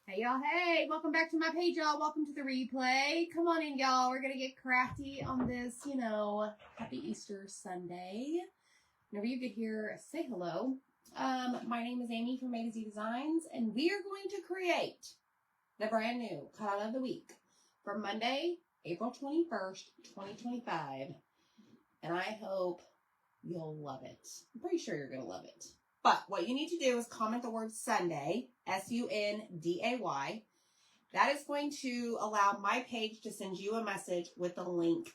Hey y'all, hey, welcome back to my page, y'all. Welcome to the replay. Come on in, y'all. We're gonna get crafty on this, happy Easter Sunday. Whenever you get here, say hello. My name is Amy from A to Z Designs, and we are going to create the brand new Cutout of the Week for Monday, April 21st, 2025. And I hope you'll love it. I'm pretty sure you're gonna love it. But what you need to do is comment the word Sunday, S-U-N-D-A-Y. That is going to allow my page to send you a message with a link.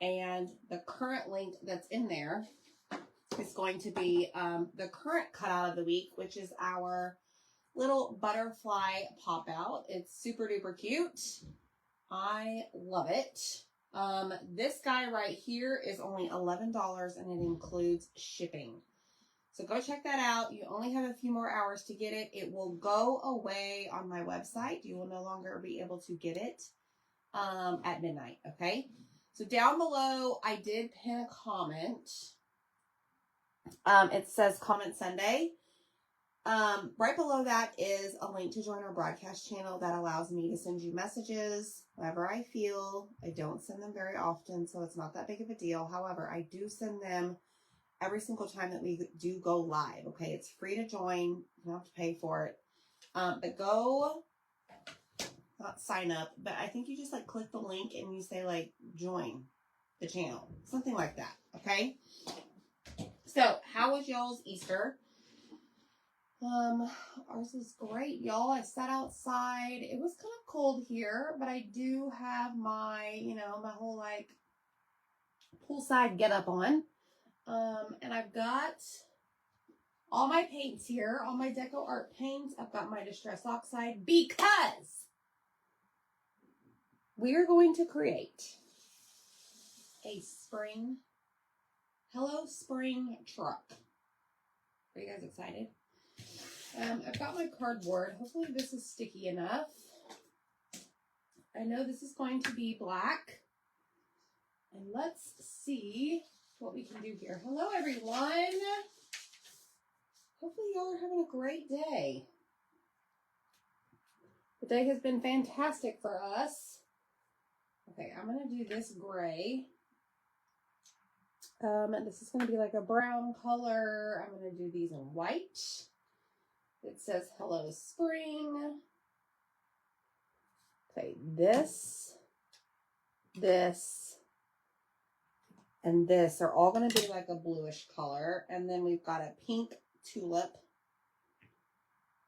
And the current link that's in there is going to be the current cutout of the week, which is our little butterfly pop out. It's super duper cute. I love it. This guy right here is only $11 and it includes shipping. So go check that out. You only have a few more hours to get it. It will go away on my website. You will no longer be able to get it at midnight, okay? So down below, I did pin a comment. It says comment Sunday. Right below that is a link to join our broadcast channel that allows me to send you messages whenever I feel. I don't send them very often, so it's not that big of a deal. However, I do send them every single time that we do go live. Okay, it's free to join. You don't have to pay for it. But go, not sign up, but I think you just like click the link and you say like join the channel, something like that. Okay. So how was y'all's Easter? Ours was great, y'all. I sat outside. It was kind of cold here, but I do have my, my whole like poolside get up on. And I've got all my paints here, all my deco art paints. I've got my Distress Oxide because we are going to create a spring, Hello Spring truck. Are you guys excited? I've got my cardboard. Hopefully this is sticky enough. I know this is going to be black. And let's see what we can do here. Hello, everyone. Hopefully y'all are having a great day. The day has been fantastic for us. Okay, I'm going to do this gray. This is going to be like a brown color. I'm going to do these in white. It says Hello Spring. Okay, this, and this are all going to be like a bluish color. And then we've got a pink tulip,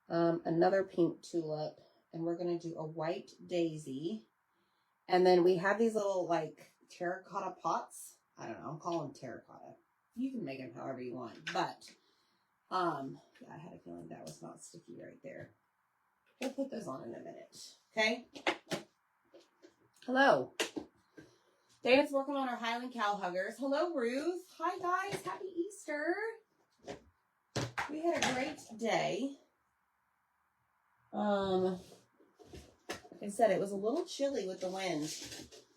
another pink tulip, and we're going to do a white daisy. And then we have these little like terracotta pots. I don't know, I'll call them terracotta. You can make them however you want, but yeah, I had a feeling that was not sticky right there. We'll put those on in a minute, okay? Hello. David's working on our Highland Cow Huggers. Hello, Ruth. Hi, guys. Happy Easter. We had a great day. Like I said, it was a little chilly with the wind,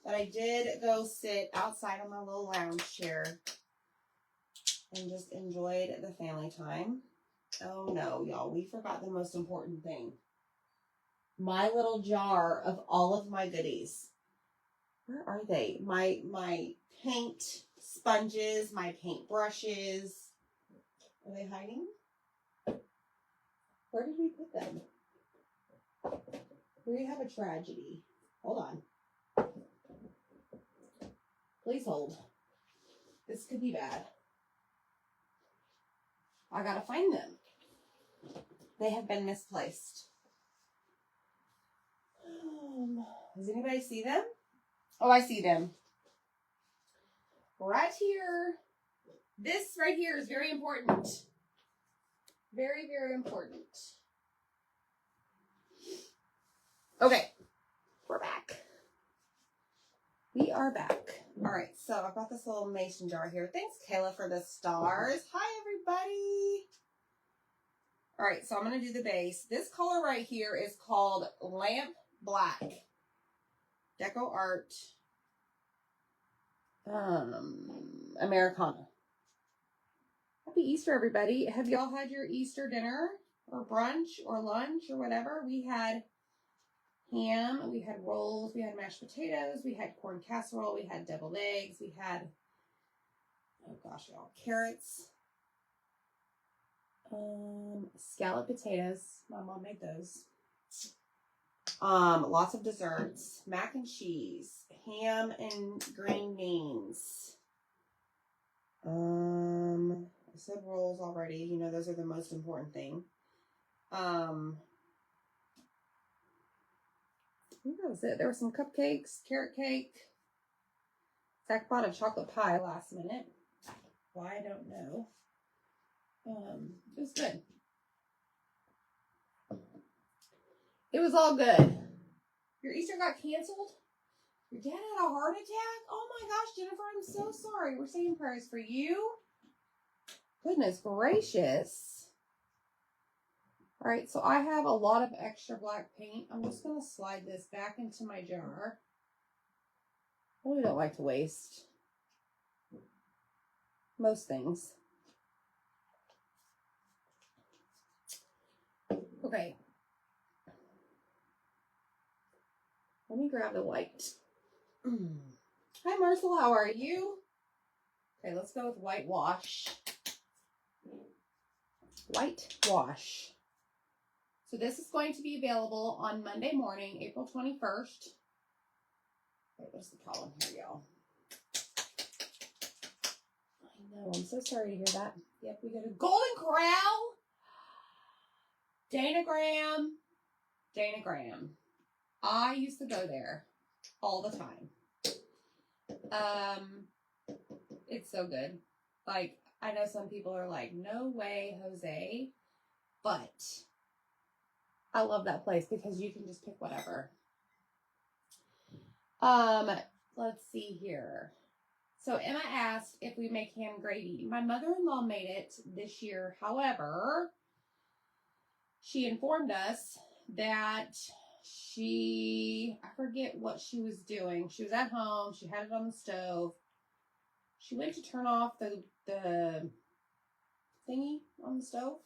but I did go sit outside on my little lounge chair and just enjoyed the family time. Oh no, y'all, we forgot the most important thing. My little jar of all of my goodies. Where are they? My paint sponges, my paint brushes. Are they hiding? Where did we put them? We have a tragedy. Hold on. Please hold. This could be bad. I gotta find them. They have been misplaced. Does anybody see them? Oh, I see them. Right here. This right here is very important. Very, very important. Okay. We're back. We are back. All right. So I've got this little mason jar here. Thanks, Kayla, for the stars. Hi, everybody. All right. So I'm going to do the base. This color right here is called Lamp Black. Deco Art Americana. Happy Easter, everybody. Have y'all had your Easter dinner? or brunch or lunch or whatever. We had ham, we had rolls, we had mashed potatoes, we had corn casserole, we had deviled eggs, we had, oh gosh, y'all, carrots, scalloped potatoes. My mom made those. Lots of desserts, mac and cheese, ham and green beans. I said rolls already. You know, those are the most important thing. I think that was it. There were some cupcakes, carrot cake. Zach bought a chocolate pie last minute. Why, I don't know. It was good. It was all good. Your Easter got canceled? Your dad had a heart attack? Oh my gosh, Jennifer, I'm so sorry. We're saying prayers for you. Goodness gracious. All right, so I have a lot of extra black paint. I'm just going to slide this back into my jar. I really don't like to waste most things. Okay. Let me grab the white. Hi, Marcel. How are you? Okay, let's go with whitewash. Whitewash. So this is going to be available on Monday morning, April 21st. Wait, what's the problem here, y'all? I know, I'm so sorry to hear that. Yep, we go to Golden Corral. Danagram. I used to go there all the time. It's so good. Like, I know some people are like, no way, Jose. But I love that place because you can just pick whatever. Let's see here. So Emma asked if we make ham gravy. My mother-in-law made it this year. However, she informed us that I forget what she was doing. She was at home. She had it on the stove. She went to turn off the thingy on the stove.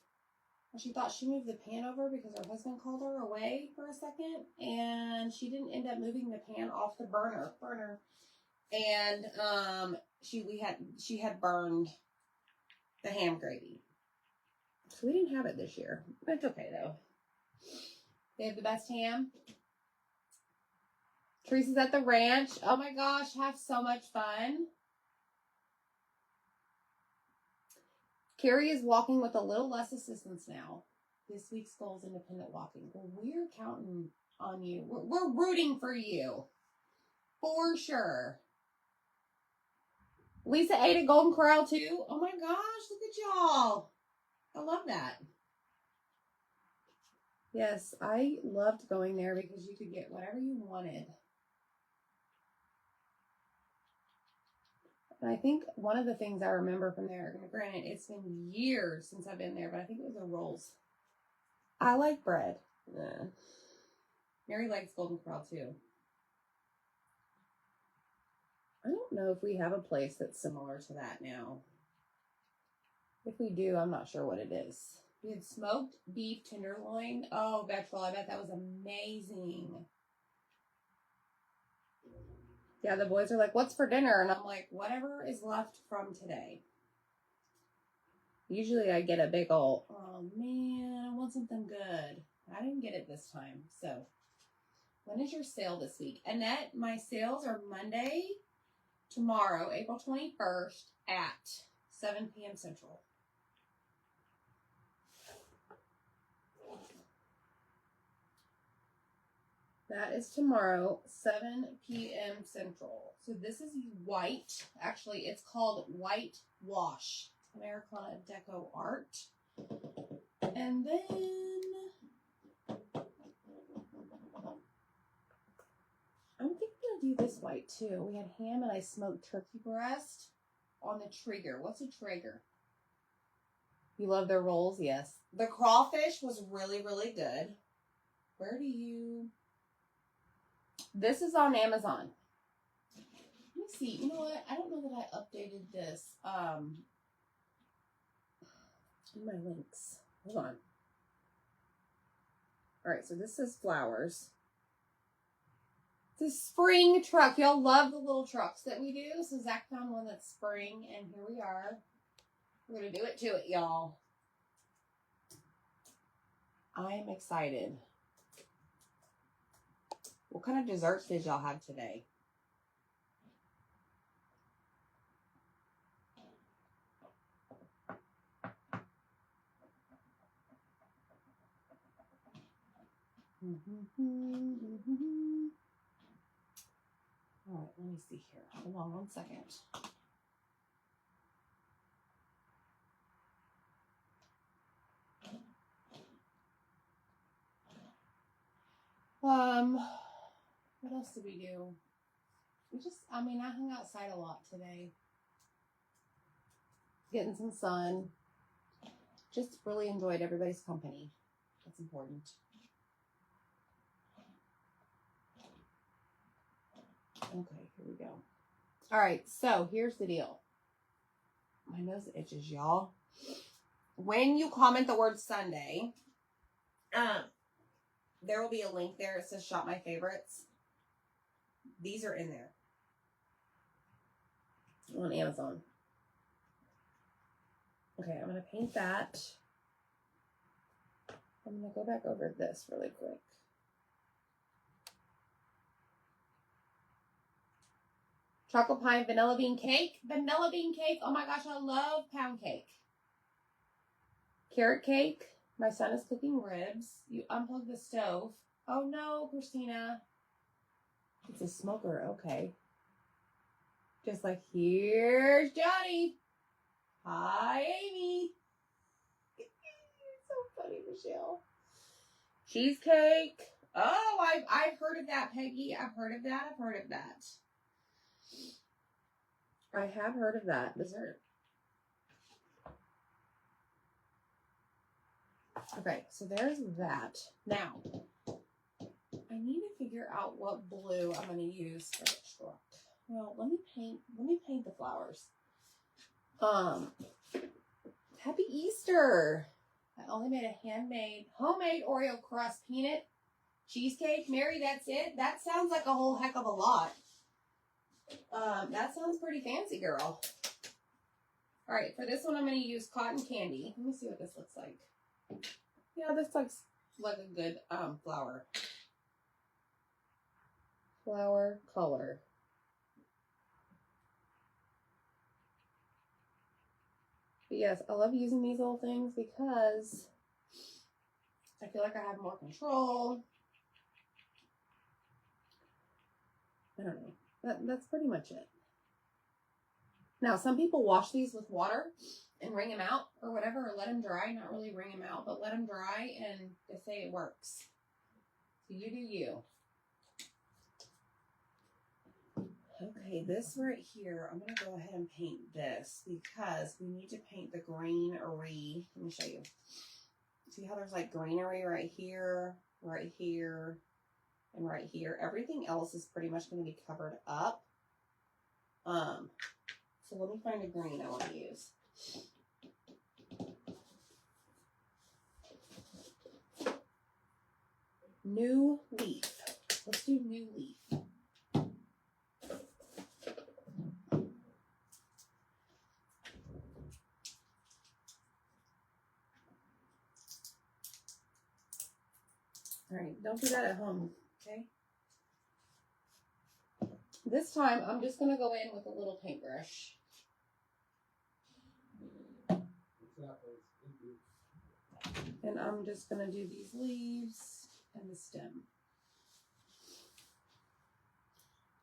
And she thought she moved the pan over because her husband called her away for a second. And she didn't end up moving the pan off the burner. And she had burned the ham gravy. So we didn't have it this year. It's okay though. They have the best ham. Teresa's at the ranch. Oh my gosh, have so much fun. Carrie is walking with a little less assistance now. This week's goal is independent walking. Well, we're counting on you. We're rooting for you. For sure. Lisa ate at Golden Corral too. Oh my gosh, look at y'all. I love that. Yes, I loved going there because you could get whatever you wanted. And I think one of the things I remember from there, granted, it's been years since I've been there, but I think it was the rolls. I like bread. Yeah. Mary likes Golden Corral too. I don't know if we have a place that's similar to that now. If we do, I'm not sure what it is. We had smoked beef tenderloin. Oh, Betchel, I bet that was amazing. Yeah, the boys are like, what's for dinner? And I'm like, whatever is left from today. Usually I get a big old, oh man, I want something good. I didn't get it this time. So when is your sale this week? Annette, my sales are Monday, tomorrow, April 21st at 7 p.m. Central. That is tomorrow, 7 p.m. Central. So this is white. Actually, it's called White Wash. Americana Deco Art. And then I'm thinking I'll do this white too. We had ham and I smoked turkey breast on the Traeger. What's a Traeger? You love their rolls? Yes. The crawfish was really, really good. Where do you... This is on Amazon. Let me see. You know what? I don't know that I updated this. In my links. Hold on. All right, so this is flowers. It's a spring truck. Y'all love the little trucks that we do. So Zach found one that's spring, and here we are. We're going to do it to it, y'all. I am excited. What kind of desserts did y'all have today? All right, let me see here. Hold on one second. What else did we do? I hung outside a lot today. Getting some sun. Just really enjoyed everybody's company. That's important. Okay, here we go. All right, so here's the deal. My nose itches, y'all. When you comment the word Sunday, there will be a link there. It says shop my favorites. These are in there on Amazon. Okay, I'm going to paint that. I'm going to go back over this really quick. Chocolate pie vanilla bean cake. Vanilla bean cake. Oh my gosh, I love pound cake. Carrot cake. My son is cooking ribs. You unplug the stove. Oh no, Christina. It's a smoker. Okay. Just like, here's Johnny. Hi, Amy. So funny, Michelle. Cheesecake. Oh, I've heard of that, Peggy. I've heard of that. I have heard of that dessert. Okay, so there's that. Now, I need to figure out what blue I'm going to use for the truck. Well, let me paint the flowers. Happy Easter. I only made a homemade Oreo crust peanut cheesecake. Mary, that's it? That sounds like a whole heck of a lot. That sounds pretty fancy, girl. All right, for this one, I'm going to use cotton candy. Let me see what this looks like. Yeah, this looks like a good flower color. But yes, I love using these little things because I feel like I have more control. I don't know. That's pretty much it. Now, some people wash these with water and wring them out or whatever, or let them dry. Not really wring them out, but let them dry, and they say it works. So you do you. Okay, this right here, I'm going to go ahead and paint this because we need to paint the greenery. Let me show you. See how there's like greenery right here, and right here. Everything else is pretty much going to be covered up. So let me find a green I want to use. New leaf. Let's do new leaf. All right, don't do that at home, okay? This time, I'm just going to go in with a little paintbrush. And I'm just going to do these leaves and the stem.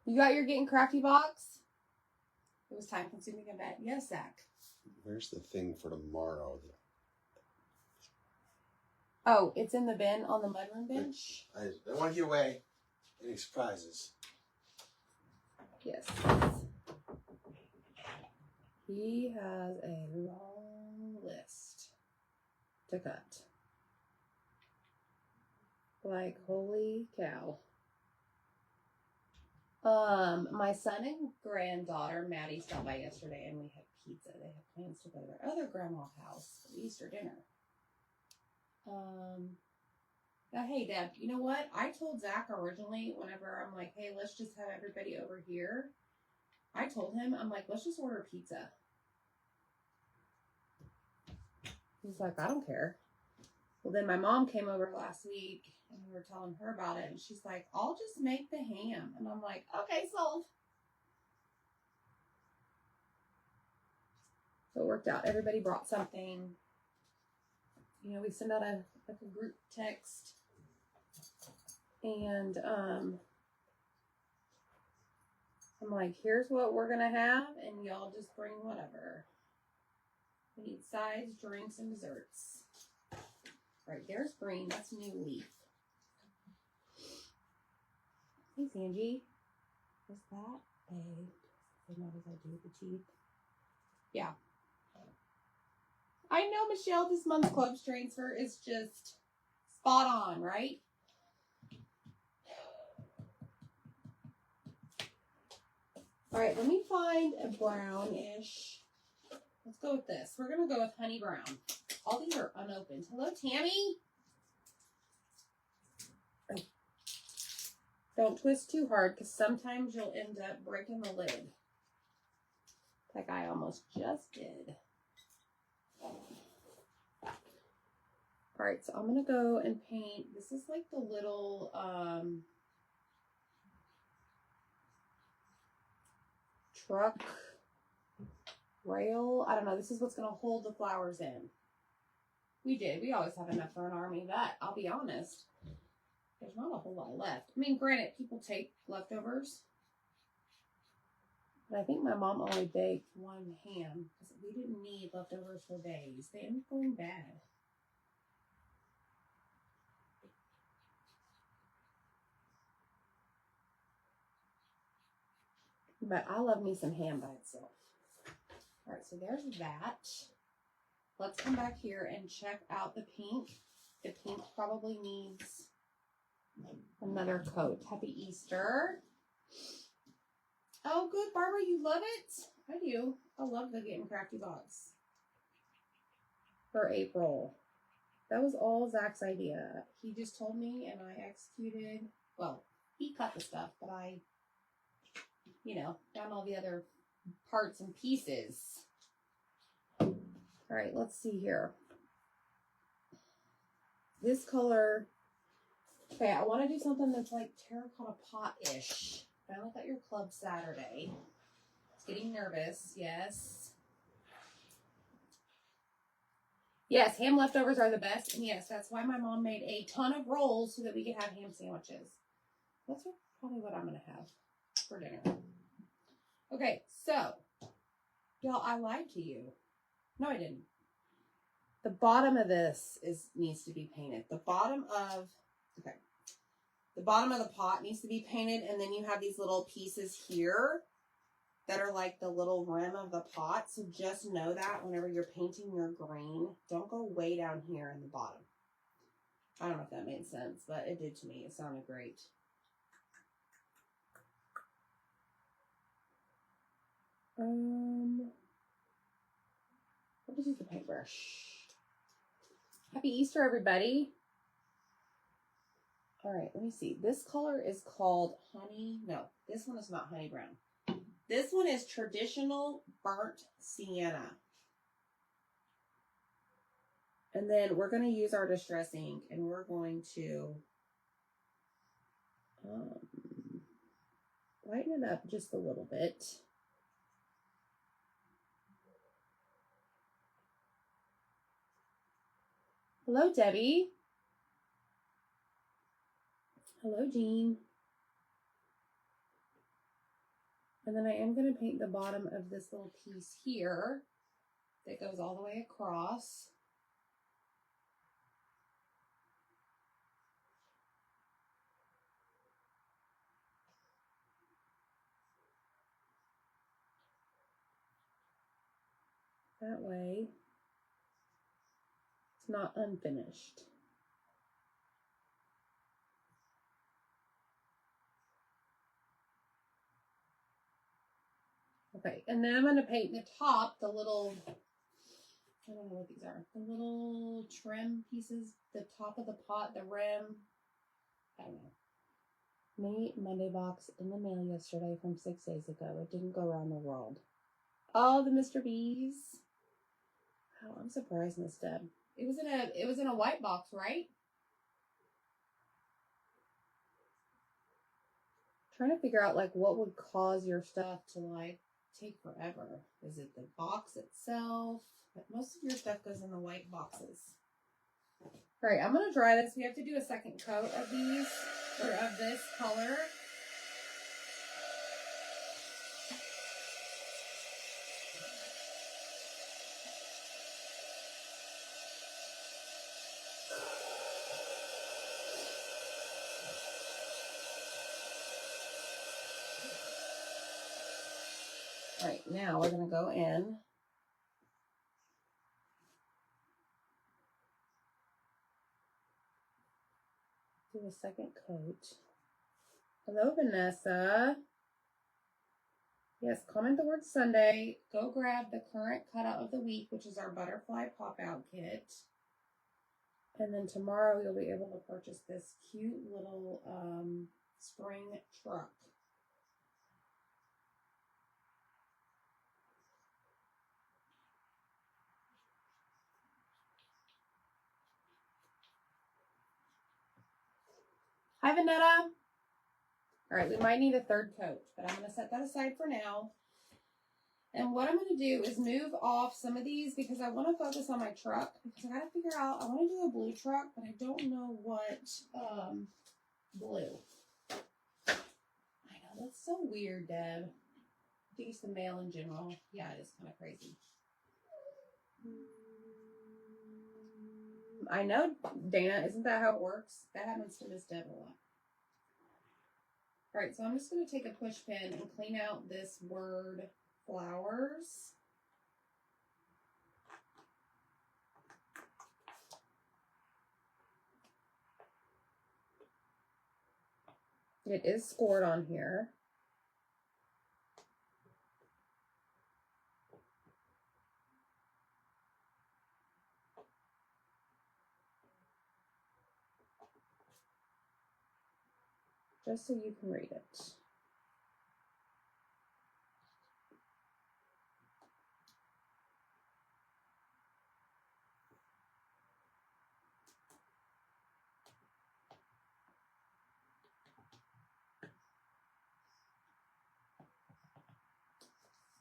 You got your Getting Crafty box? It was time consuming, I bet. Yes, Zach. Where's the thing for tomorrow? Oh, it's in the bin on the mudroom bench. I don't want to give away any surprises. Yes. He has a long list to cut. Like, holy cow. My son and granddaughter, Maddie, stopped by yesterday and we had pizza. They had plans to go to their other grandma's house for Easter dinner. Hey, Deb, you know what? I told Zach originally whenever I'm like, hey, let's just have everybody over here. I told him, I'm like, let's just order pizza. He's like, I don't care. Well, then my mom came over last week and we were telling her about it. And she's like, I'll just make the ham. And I'm like, okay, sold. So it worked out. Everybody brought something. You know, we send out a group text. And I'm like, here's what we're going to have. And y'all just bring whatever. We need sides, drinks, and desserts. All right, there's green. That's new leaf. Thanks, Angie. Is that a... Not as I do with the teeth. Yeah. I know, Michelle, this month's clubs transfer is just spot on, right? All right, let me find a brownish. Let's go with this. We're going to go with honey brown. All these are unopened. Hello, Tammy. Oh. Don't twist too hard because sometimes you'll end up breaking the lid. Like I almost just did. All right, so I'm going to go and paint. This is like the little truck rail. I don't know. This is what's going to hold the flowers in. We did. We always have enough for an army, but I'll be honest. There's not a whole lot left. I mean, granted, people take leftovers. But I think my mom only baked one ham because we didn't need leftovers for days. They end up going bad. But I love me some ham by itself. All right, so there's that. Let's come back here and check out the pink. The pink probably needs another coat. Happy Easter. Oh, good, Barbara, you love it? I do. I love the Getting Crafty box for April. That was all Zach's idea. He just told me and I executed. Well, he cut the stuff, but I, you know, found all the other parts and pieces. All right, let's see here. This color, okay, I want to do something that's like terracotta pot-ish. Finally got your club Saturday. It's getting nervous, yes. Yes, ham leftovers are the best, and yes, that's why my mom made a ton of rolls so that we could have ham sandwiches. That's probably what I'm going to have for dinner. Okay, so, y'all, I lied to you. No, I didn't. The bottom of this needs to be painted. The bottom of the pot needs to be painted, and then you have these little pieces here that are like the little rim of the pot. So just know that whenever you're painting your green, don't go way down here in the bottom. I don't know if that made sense, but it did to me. It sounded great. I'll just use the paintbrush. Happy Easter, everybody. All right, let me see. This color is called honey. No, this one is not honey brown. This one is traditional burnt sienna. And then we're going to use our distress ink and we're going to lighten it up just a little bit. Hello, Debbie. Hello, Jean. And then I am going to paint the bottom of this little piece here that goes all the way across. That way, it's not unfinished. Okay, and then I'm going to paint the top, the little, I don't know what these are, the little trim pieces, the top of the pot, the rim, Mini Monday box in the mail yesterday from 6 days ago. It didn't go around the world. Oh, the Mr. B's. Oh, I'm surprised, Miss Deb. It was in a white box, right? Trying to figure out like what would cause your stuff to like take forever. Is it the box itself? But most of your stuff goes in the white boxes. All right, I'm gonna dry this. We have to do a second coat of these or of this color. All right, now we're gonna go in. Do a second coat. Hello, Vanessa. Yes, comment the word Sunday. Go grab the current cutout of the week, which is our butterfly pop-out kit. And then tomorrow you'll be able to purchase this cute little spring truck. Hi, Vanetta. All right, we might need a third coat, but I'm going to set that aside for now. And what I'm going to do is move off some of these because I want to focus on my truck because I got to figure out, I want to do a blue truck, but I don't know what blue. I know, that's so weird, Deb. I think it's the mail in general. Yeah, it is kind of crazy. I know, Dana, isn't that how it works? That happens to Miss Deb a lot. All right, so I'm just going to take a push pin and clean out this word flowers. It is scored on here. Just so you can read it.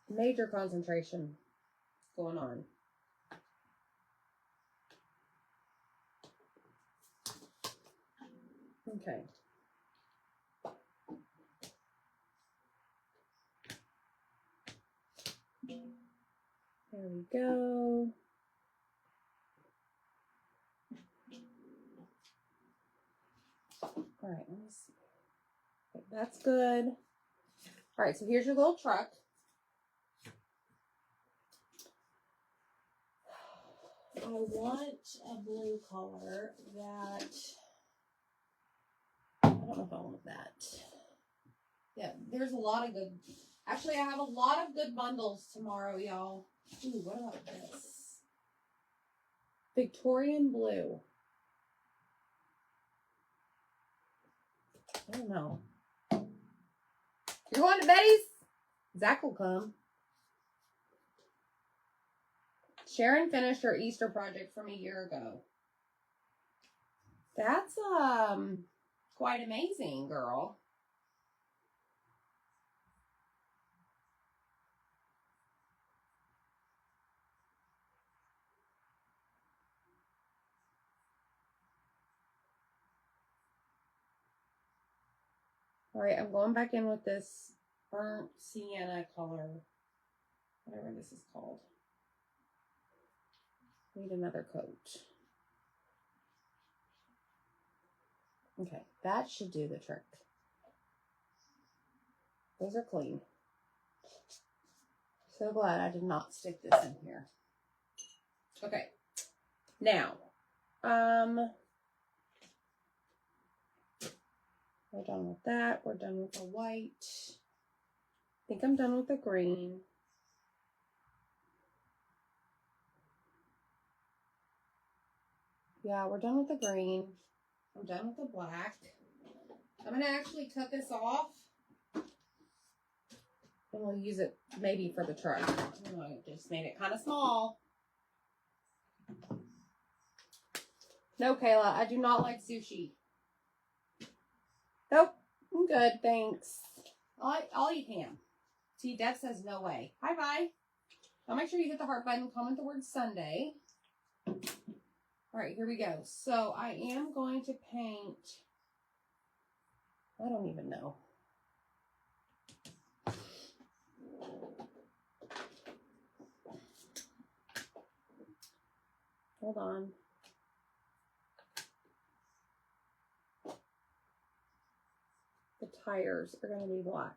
Major concentration going on. Okay. There we go. All right, let me see. Okay, that's good. All right, so here's your little truck. I want a blue color that, I don't know if I want that. Yeah, there's a lot of good, actually I have a lot of good bundles tomorrow, y'all. Ooh, what about this? Victorian blue. I don't know. You're going to Betty's? Zach will come. Sharon finished her Easter project from a year ago. That's quite amazing, girl. All right, I'm going back in with this burnt sienna color, whatever this is called. Need another coat. Okay, that should do the trick. Those are clean. So glad I did not stick this in here. Okay, now, we're done with that. We're done with the white. I think I'm done with the green. Yeah, we're done with the green. I'm done with the black. I'm I'm going to actually cut this off. And we'll use it maybe for the truck. I don't know, I just made it kind of small. No, Kayla, I do not like sushi. Nope, I'm good, thanks. I'll eat ham. See, Deb says no way. Hi, bye. I'll make sure you hit the heart button, comment the word Sunday. All right, here we go. So I am going to paint, I don't even know. Hold on. The tires are going to be black.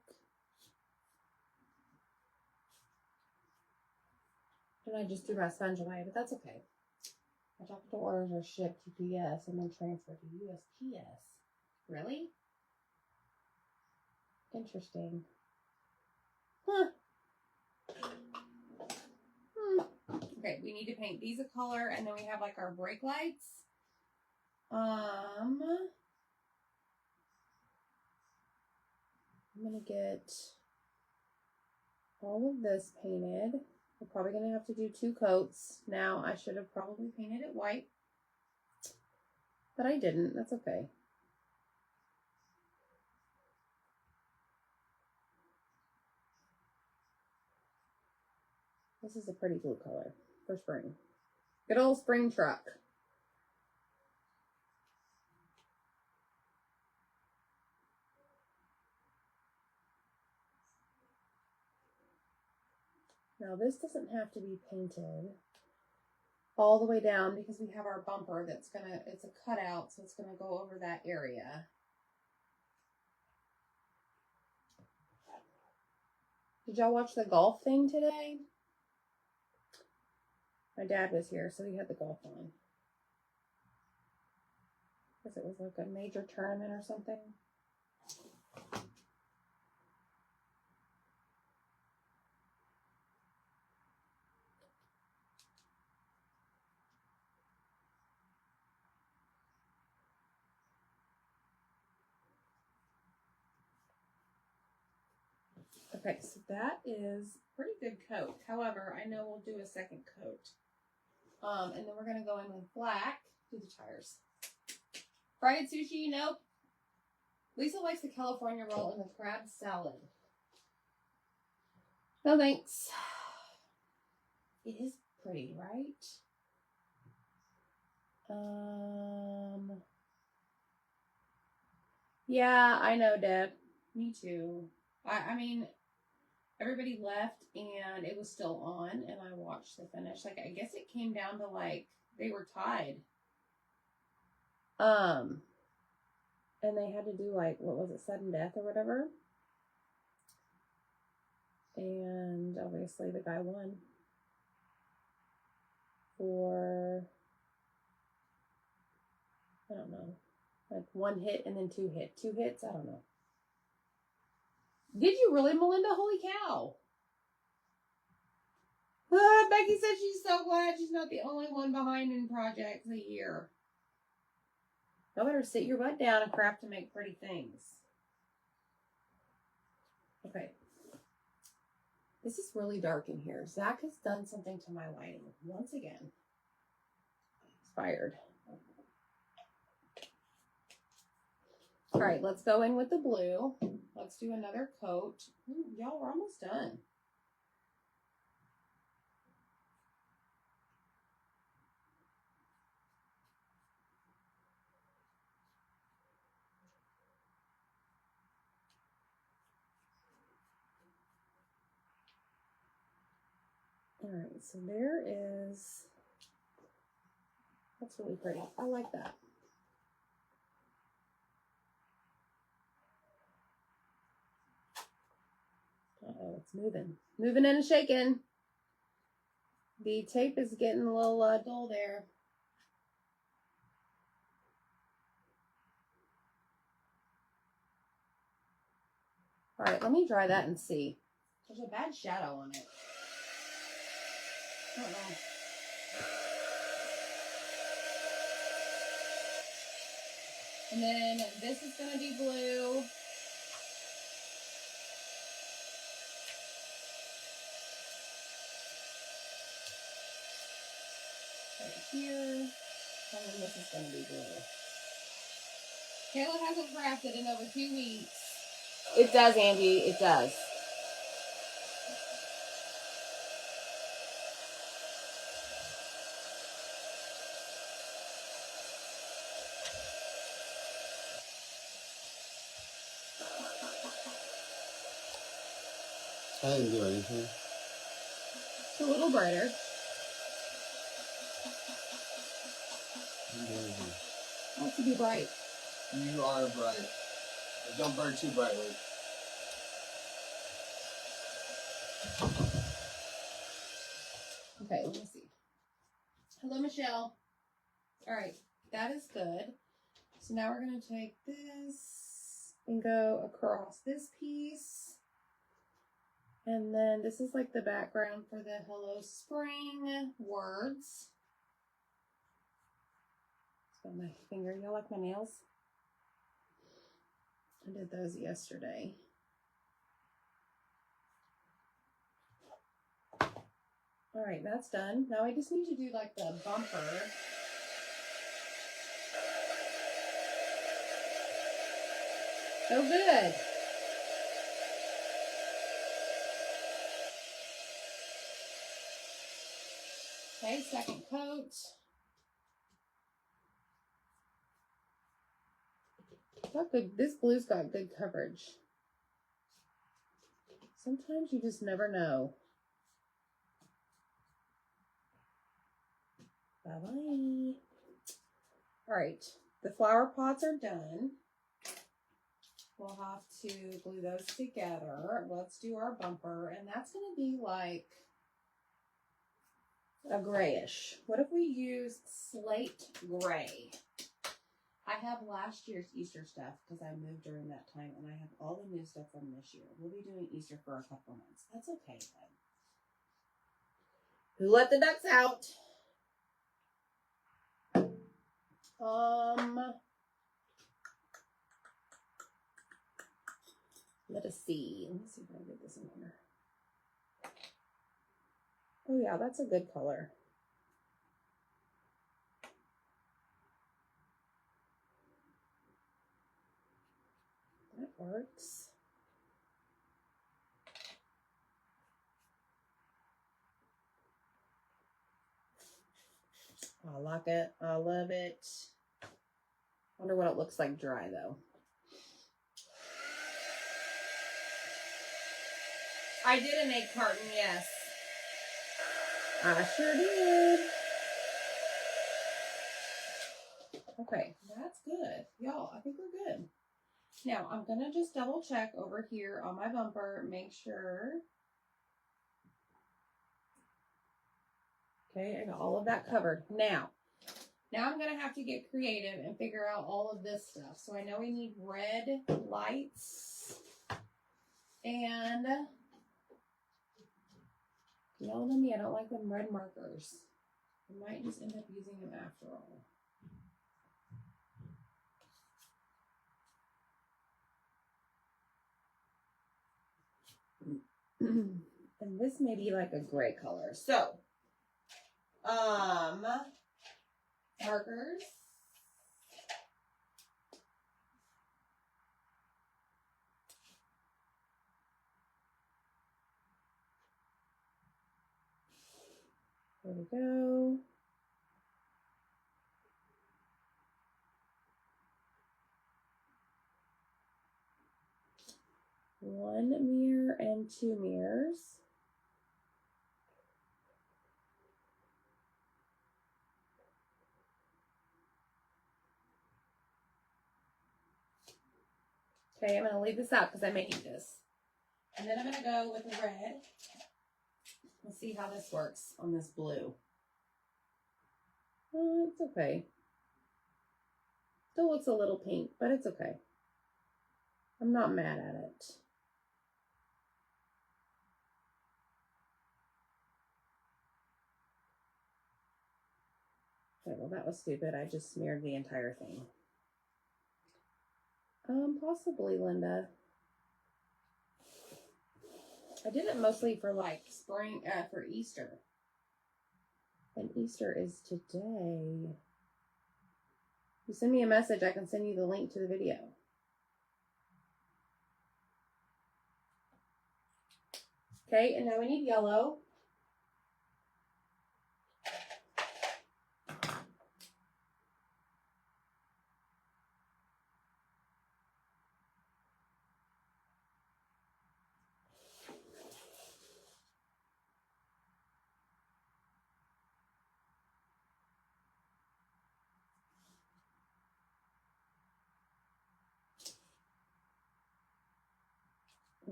And I just threw my sponge away, but that's okay. I thought the orders are shipped UPS and then transferred to USPS. Really? Interesting. Huh. Okay, we need to paint these a color, and then we have like our brake lights. I'm gonna get all of this painted. We're probably gonna have to do 2 coats. Now, I should have probably painted it white, but I didn't. That's okay. This is a pretty blue color for spring. Good old spring truck. Now this doesn't have to be painted all the way down because we have our bumper that's it's a cutout, so it's gonna go over that area. Did y'all watch the golf thing today? My dad was here, so he had the golf on. I guess it was like a major tournament or something. Okay, so that is a pretty good coat. However, I know we'll do a second coat. And then we're going to go in with black. Do the tires. Fried sushi, nope. Lisa likes the California roll and the crab salad. No thanks. It is pretty, right? Yeah, I know, Deb. Me too. I mean, everybody left and it was still on and I watched the finish. Like, I guess it came down to like, they were tied. And they had to do like, what was it, sudden death or whatever. And obviously the guy won for, I don't know, like 1 hit and then 2 hits. 2 hits? I don't know. Did you really, Melinda? Holy cow. Becky said she's so glad she's not the only one behind in projects a year. Y'all better sit your butt down and craft to make pretty things. Okay. This is really dark in here. Zach has done something to my lighting once again. Inspired. All right, let's go in with the blue. Let's do another coat. Ooh, y'all, we're almost done. All right, so there is, that's really pretty. I like that. Uh-oh, it's moving. Moving and shaking. The tape is getting a little dull there. All right, let me dry that and see. There's a bad shadow on it. Uh-oh. And then this is going to be blue. Right here. And then this is going to be blue. Kayla hasn't crafted in over 2 weeks. It does, Angie. It does. I didn't do anything. It's a little brighter. Not to be bright. You are bright. But don't burn too brightly. Okay, let me see. Hello, Michelle. All right, that is good. So now we're going to take this and go across this piece. And then this is like the background for the Hello Spring words. Got my finger. Y'all like my nails? I did those yesterday. All right, that's done. Now I just need to do like the bumper. So good. Okay, second coat. Got good. This blue's got good coverage. Sometimes you just never know. Bye-bye. All right, the flower pots are done. We'll have to glue those together. Let's do our bumper, and that's going to be like a grayish. What if we use slate gray? I have last year's Easter stuff because I moved during that time, and I have all the new stuff from this year. We'll be doing Easter for a couple months. That's okay, then. Who let the ducks out? Let us see. Let's see if I can get this in here. Oh yeah, that's a good color. That works. I like it. I love it. Wonder what it looks like dry though. I did an egg carton, yes. I sure did. Okay, that's good. Y'all, I think we're good. Now, I'm going to just double check over here on my bumper, make sure. Okay, I got all of that covered. Now I'm going to have to get creative and figure out all of this stuff. So I know we need red lights. And y'all know me, I don't like them red markers. I might just end up using them after all. And this may be like a gray color. So, markers. There we go. One mirror and 2 mirrors. Okay, I'm going to leave this out because I may need this. And then I'm going to go with the red. Let's see how this works on this blue. It's okay. Still looks a little pink, but it's okay. I'm not mad at it. Okay, well that was stupid. I just smeared the entire thing. Possibly, Linda. I did it mostly for like spring, for Easter. And Easter is today. You send me a message, I can send you the link to the video. Okay, and now we need yellow.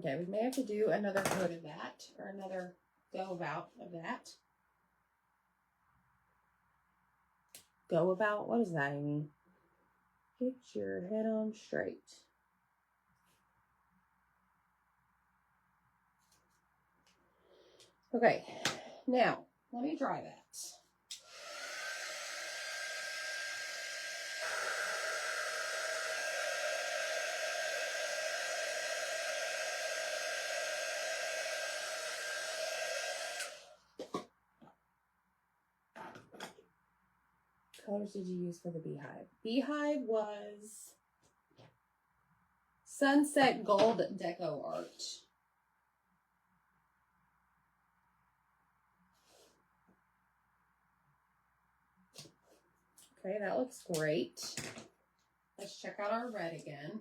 Okay, we may have to do another coat of that, or another go about of that. Go about? What does that mean? Get your head on straight. Okay, now let me dry that. Colors did you use for the beehive? Beehive was Sunset Gold Deco Art. Okay, that looks great. Let's check out our red again.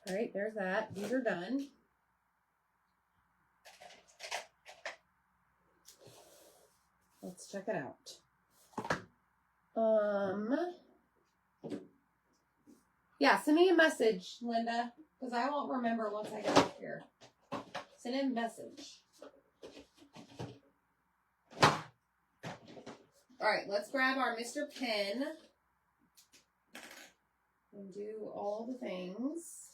All right, there's that. These are done. Let's check it out. Yeah, send me a message, Linda, because I won't remember once I get up here. Send in a message. All right, let's grab our Mr. Pen and do all the things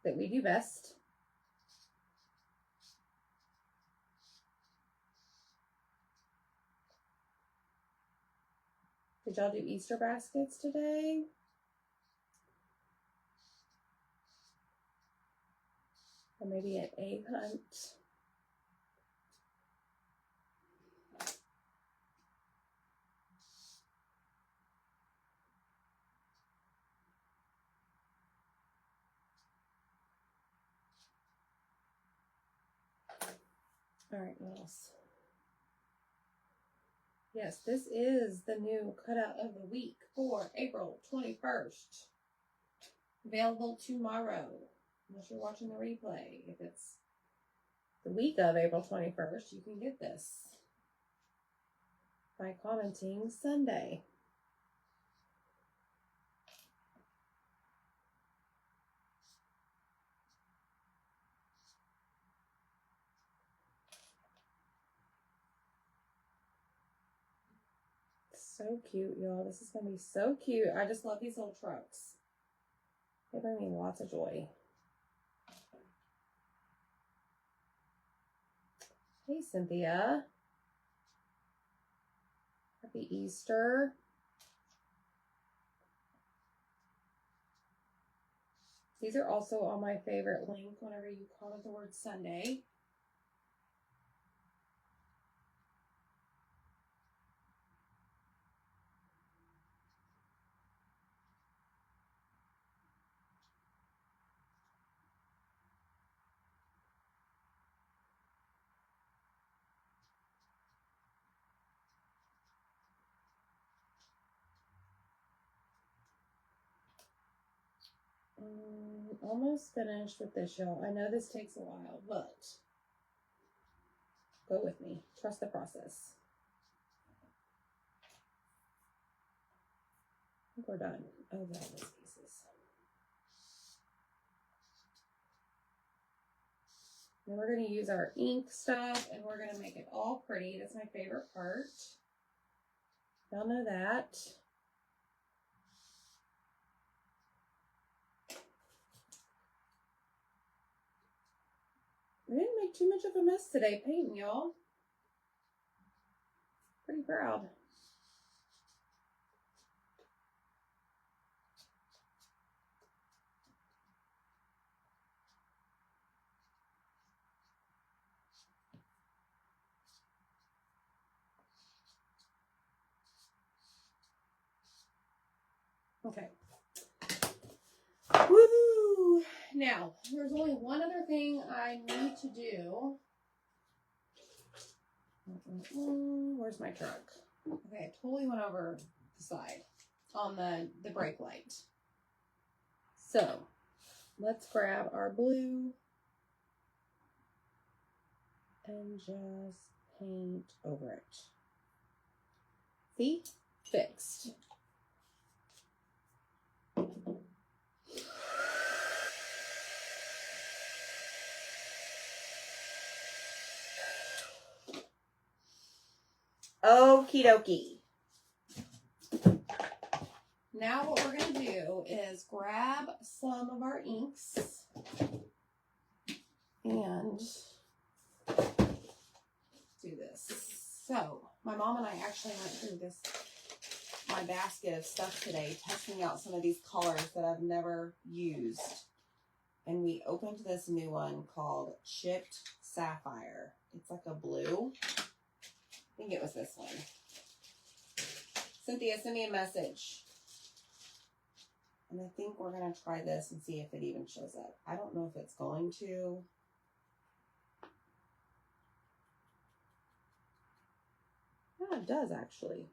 that we do best. Did y'all do Easter baskets today? Or maybe an egg hunt? All right, what else? Yes, this is the new cutout of the week for April 21st. Available tomorrow, unless you're watching the replay. If it's the week of April 21st, you can get this by commenting Sunday. So cute, y'all. This is going to be so cute. I just love these little trucks. They bring me lots of joy. Hey, Cynthia. Happy Easter. These are also on my favorite link whenever you comment the word Sunday. Almost finished with this, y'all. I know this takes a while, but go with me. Trust the process. I think we're done. Oh, yeah, those pieces. Then we're going to use our ink stuff, and we're going to make it all pretty. That's my favorite part. Y'all know that. I didn't make too much of a mess today painting, y'all. Pretty proud. Okay. Woo! Now, there's only one other thing I need to do. Where's my truck? Okay, I totally went over the side on the brake light. So, let's grab our blue and just paint over it. See? Fixed. Okie dokie. Now what we're going to do is grab some of our inks and do this. So, my mom and I actually went through my basket of stuff today, testing out some of these colors that I've never used. And we opened this new one called Chipped Sapphire. It's like a blue. I think it was this one. Cynthia, send me a message. And I think we're going to try this and see if it even shows up. I don't know if it's going to. Yeah, it does actually.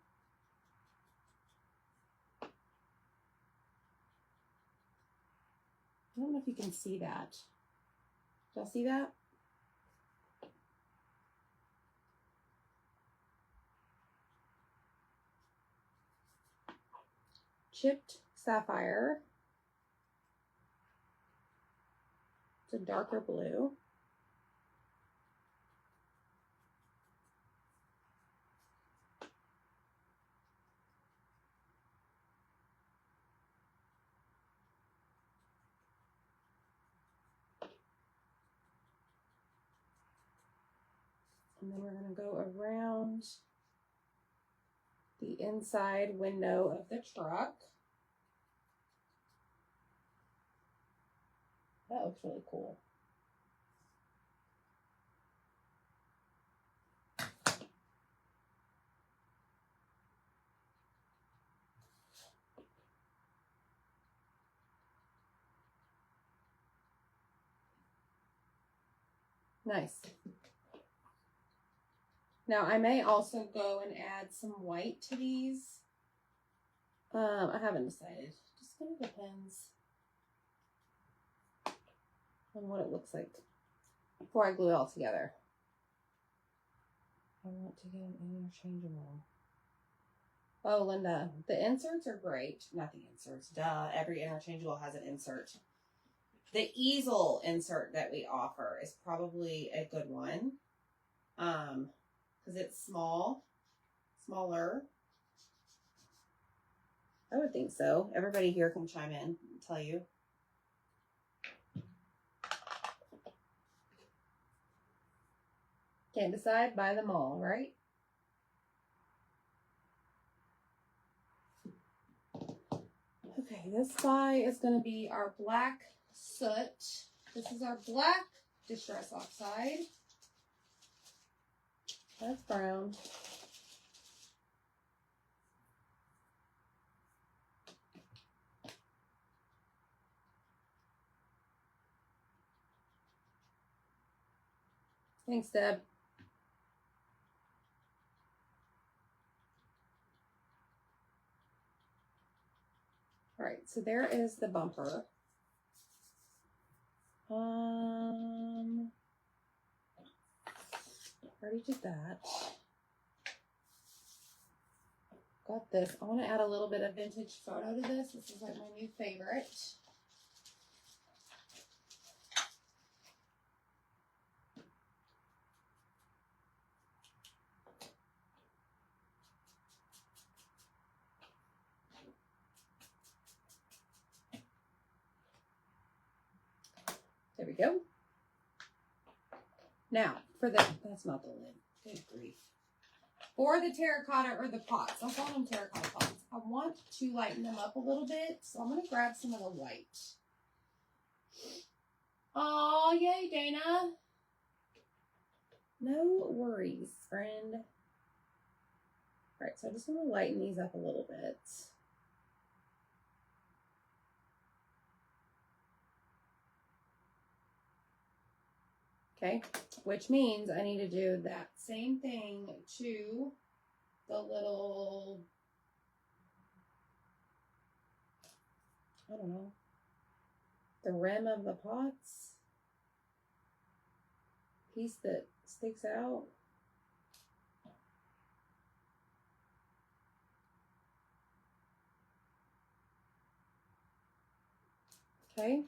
I don't know if you can see that. Y'all see that? Chipped Sapphire. It's a darker blue. And then we're going to go around the inside window of the truck. That looks really cool. Nice. Now I may also go and add some white to these. I haven't decided. Just kind of depends on what it looks like before I glue it all together. I want to get an interchangeable. Oh, Linda, the inserts are great. Not the inserts, duh. Every interchangeable has an insert. The easel insert that we offer is probably a good one. Because it's smaller. I would think so. Everybody here can chime in and tell you. Can't decide, buy them all, right? Okay, this die is going to be our black soot. This is our black distress oxide. That's brown. Thanks, Deb. All right, so there is the bumper. Already did that. Got this. I want to add a little bit of vintage photo to this. This is like my new favorite. There we go. Now, for the, that's not the lid. Good grief. For the terracotta or the pots, I'll call them terracotta pots. I want to lighten them up a little bit, so I'm going to grab some of the white. Oh, yay, Dana. No worries, friend. All right, so I just want to lighten these up a little bit. Okay, which means I need to do that same thing to the little, I don't know, the rim of the pots. Piece that sticks out. Okay.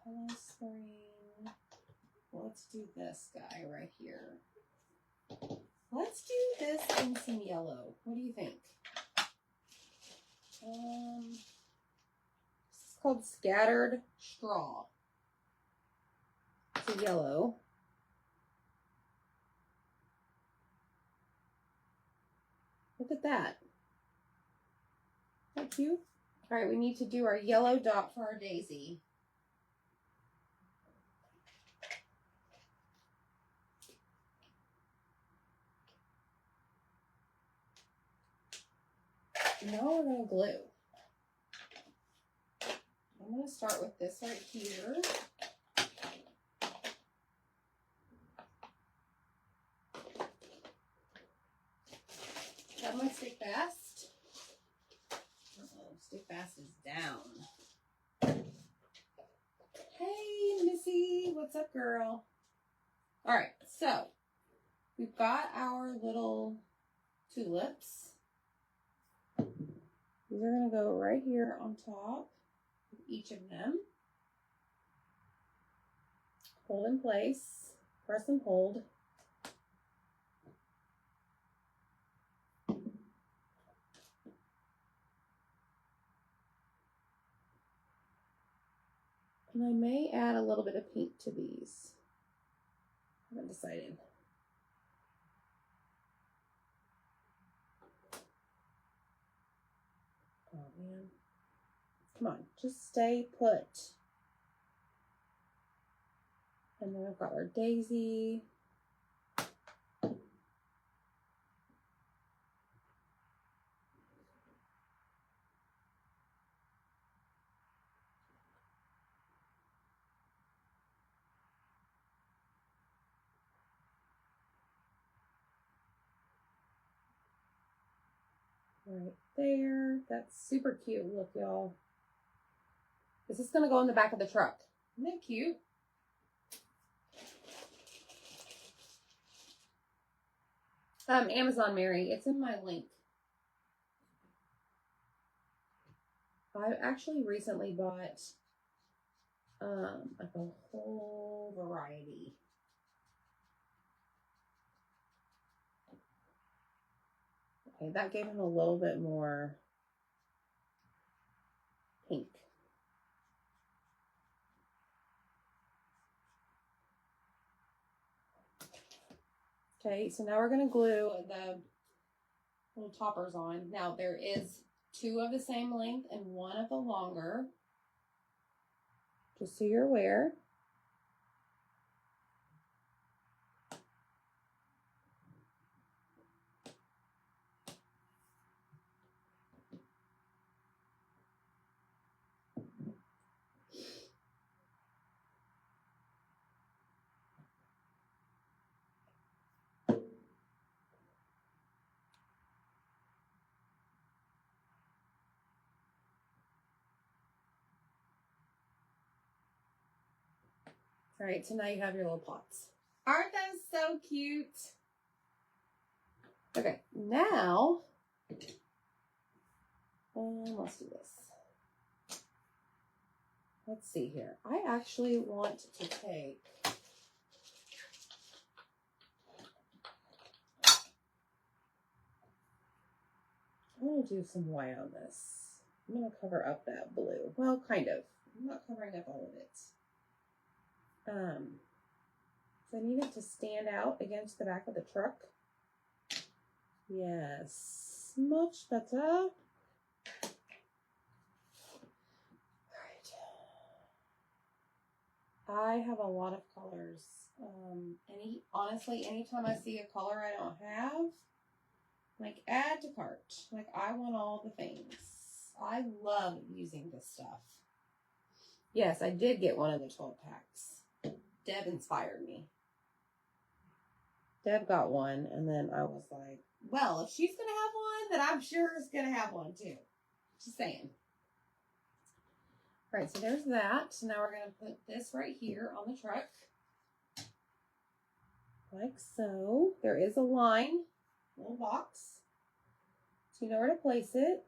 Last screen. Let's do this guy right here. Let's do this in some yellow. What do you think? This is called Scattered Straw. It's a yellow. Look at that. Isn't that cute? All right, we need to do our yellow dot for our daisy. Now we're going to glue. I'm going to start with this right here. Got my stick fast. Uh-oh, stick fast is down. Hey, Missy, what's up, girl? All right, so we've got our little tulips. These are going to go right here on top of each of them. Hold in place, press and hold. And I may add a little bit of pink to these. I haven't decided. Oh man. Come on, just stay put. And then I've got our daisy. Right there. That's super cute. Look, y'all. This is going to go in the back of the truck. Isn't that cute? Amazon Mary. It's in my link. I actually recently bought like a whole variety. Okay, that gave him a little bit more pink. Okay, so now we're going to glue the little toppers on. Now there is 2 of the same length and 1 of the longer, just so you're aware. All right, so now you have your little pots. Aren't those so cute? Okay, now, let's do this. Let's see here. I actually want to take, I want to do some white on this. I'm going to cover up that blue. Well, kind of. I'm not covering up all of it. So I need it to stand out against the back of the truck. Yes, much better. All right. I have a lot of colors. Honestly, anytime I see a color I don't have, like add to cart. Like I want all the things. I love using this stuff. Yes, I did get one of the 12 packs. Deb inspired me. Deb got one, and then I was like, well, if she's going to have one, then I'm sure is going to have one too. Just saying. All right, so there's that. So now we're going to put this right here on the truck. Like so. There is a line, little box. So you know where to place it.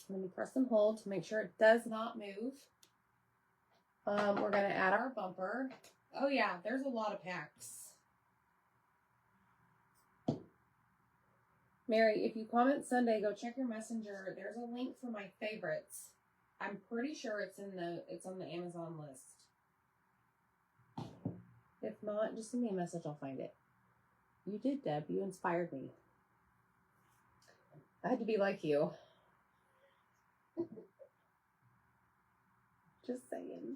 Let me press and hold to make sure it does not move. We're going to add our bumper. Oh yeah, there's a lot of packs. Mary, if you comment Sunday, go check your messenger. There's a link for my favorites. I'm pretty sure it's on the Amazon list. If not, just send me a message, I'll find it. You did, Deb. You inspired me. I had to be like you. Just saying.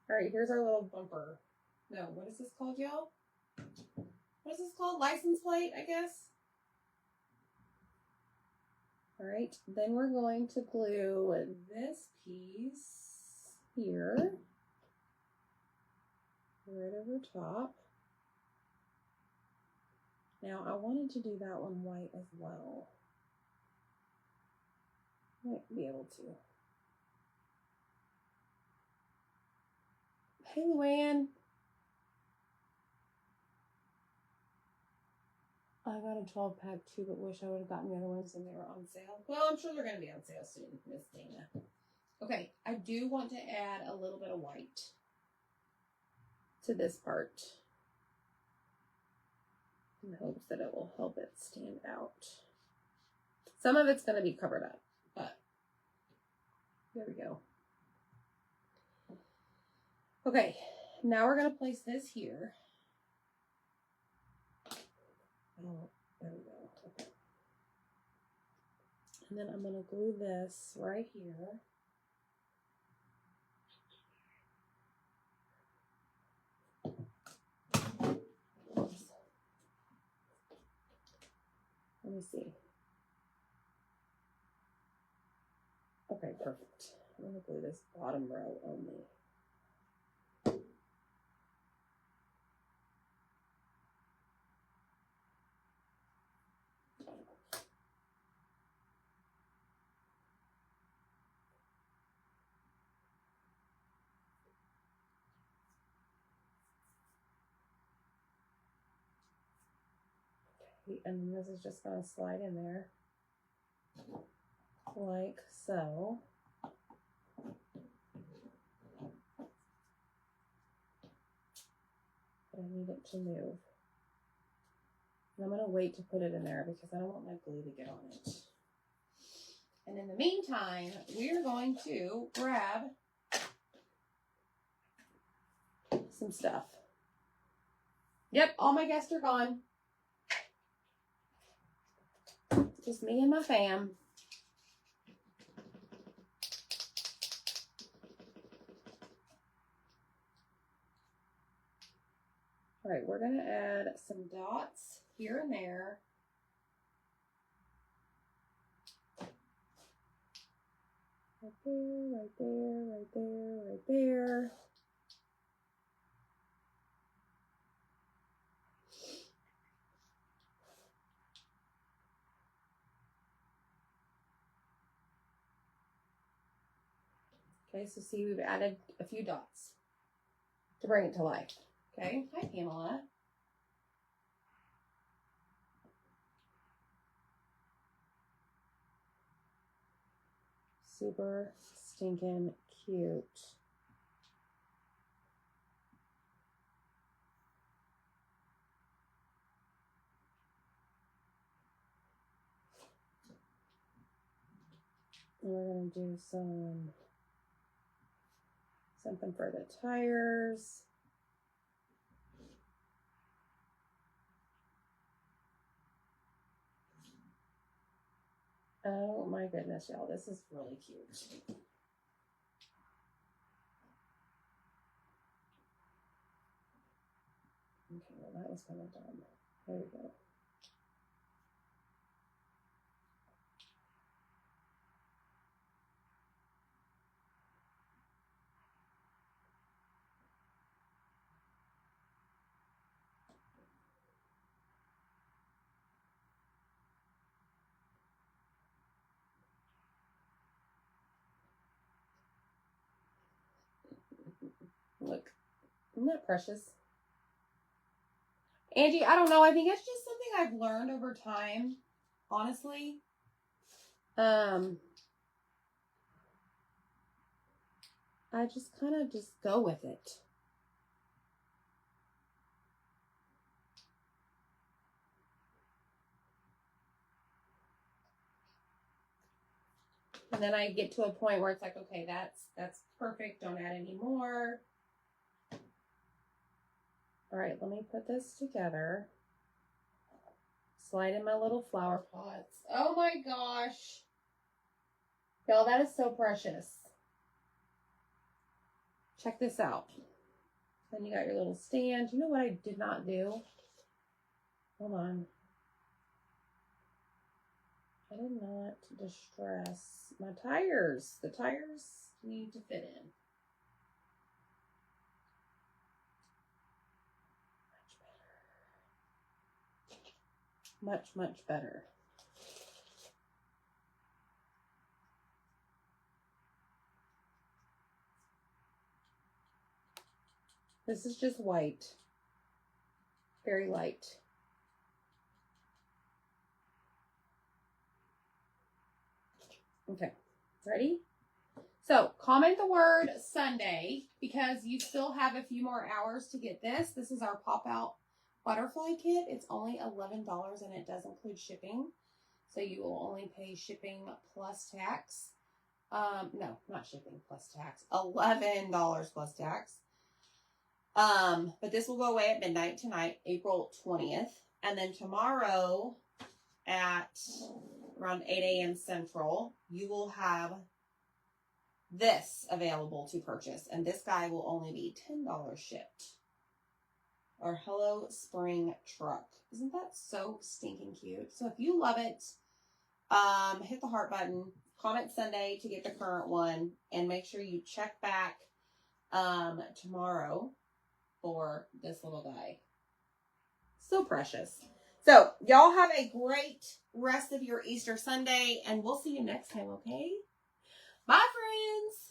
All right, here's our little bumper. No, what is this called, y'all? What is this called? License plate, I guess? All right, then we're going to glue this piece here, right over top. Now, I wanted to do that one white as well. Might be able to. Hey, Luann. I got a 12-pack too, but wish I would have gotten the other ones when they were on sale. Well, I'm sure they're going to be on sale soon, Miss Dana. Okay, I do want to add a little bit of white to this part in hopes that it will help it stand out. Some of it's going to be covered up, but there we go. Okay, now we're going to place this here. Oh, there we go. Okay. And then I'm going to glue this right here. Oops. Let me see. Okay, perfect. I'm going to glue this bottom row only. And this is just going to slide in there like so. But I need it to move. And I'm going to wait to put it in there because I don't want my glue to get on it. And in the meantime, we are going to grab some stuff. Yep, all my guests are gone. Just me and my fam. All right, we're going to add some dots here and there. Right there, right there, right there, right there. Okay, so see, we've added a few dots to bring it to life. Okay, hi Pamela. Super stinking cute. We're going to do something for the tires. Oh my goodness, y'all, this is really cute. Okay, well that was kind of dumb. There we go. Look, isn't that precious? Angie, I don't know. I think it's just something I've learned over time, honestly. I just kind of just go with it. And then I get to a point where it's like, okay, that's perfect. Don't add any more. All right, let me put this together. Slide in my little flower pots. Oh my gosh. Y'all, that is so precious. Check this out. Then you got your little stand. You know what I did not do? Hold on. I did not distress my tires. The tires need to fit in. Much, much better. This is just white. Very light. Okay, ready? So comment the word Sunday because you still have a few more hours to get this. This is our pop-out butterfly kit. It's only $11 and it does include shipping. So you will only pay shipping plus tax. No, not shipping plus tax. $11 plus tax. But this will go away at midnight tonight, April 20th. And then tomorrow at around 8 a.m. Central, you will have this available to purchase. And this guy will only be $10 shipped. Our Hello Spring Truck. Isn't that so stinking cute? So if you love it, hit the heart button, comment Sunday to get the current one, and make sure you check back tomorrow for this little guy. So precious. So y'all have a great rest of your Easter Sunday, and we'll see you next time, okay? Bye, friends.